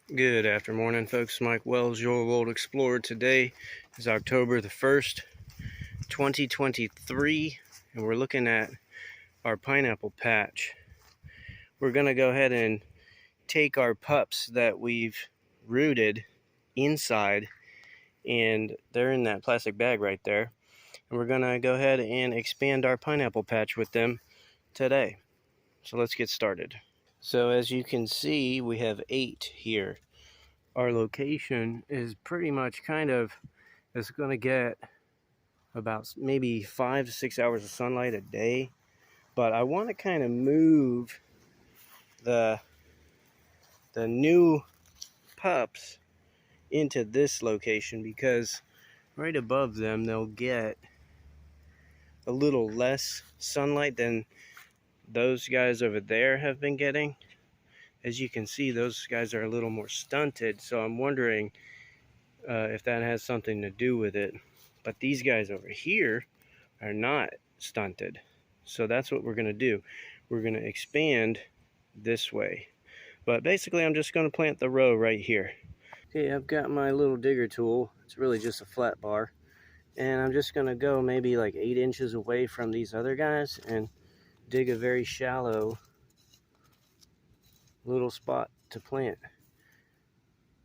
Good afternoon, folks. Mike Wells, your World Explorer. Today is October the 1st, 2023, and we're looking at our pineapple patch. We're going to go ahead and take our pups that we've rooted inside, and they're in that plastic bag right there. And we're going to go ahead and expand our pineapple patch with them today. So let's get started. So as you can see, we have 8 here. Our location is pretty much it's going to get about maybe 5 to 6 hours of sunlight a day, but I want to kind of move the new pups into this location because right above them they'll get a little less sunlight than those guys over there have been getting. As you can see, those guys are a little more stunted, so I'm wondering if that has something to do with it. But these guys over here are not stunted. So that's what we're going to do. We're going to expand this way. But basically, I'm just going to plant the row right here. Okay, I've got my little digger tool. It's really just a flat bar. And I'm just going to go maybe like 8 inches away from these other guys and dig a very shallow little spot to plant.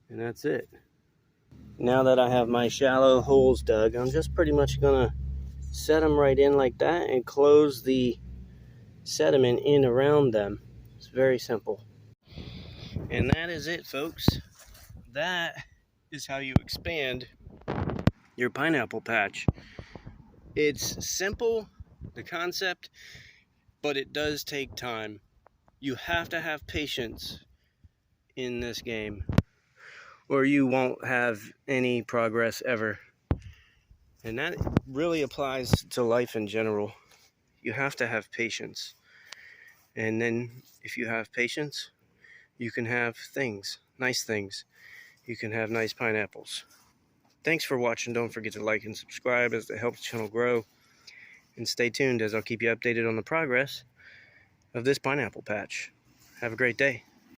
And that's it. Now that I have my shallow holes dug, I'm just pretty much going to set them right in like that and close the sediment in around them. It's very simple. And that is it, folks. That is how you expand your pineapple patch. It's simple, the concept, but it does take time. You have to have patience in this game, or you won't have any progress ever. And that really applies to life in general. You have to have patience. And then if you have patience, you can have things, nice things. You can have nice pineapples. Thanks for watching. Don't forget to like and subscribe as it helps the channel grow. And stay tuned as I'll keep you updated on the progress of this pineapple patch. Have a great day.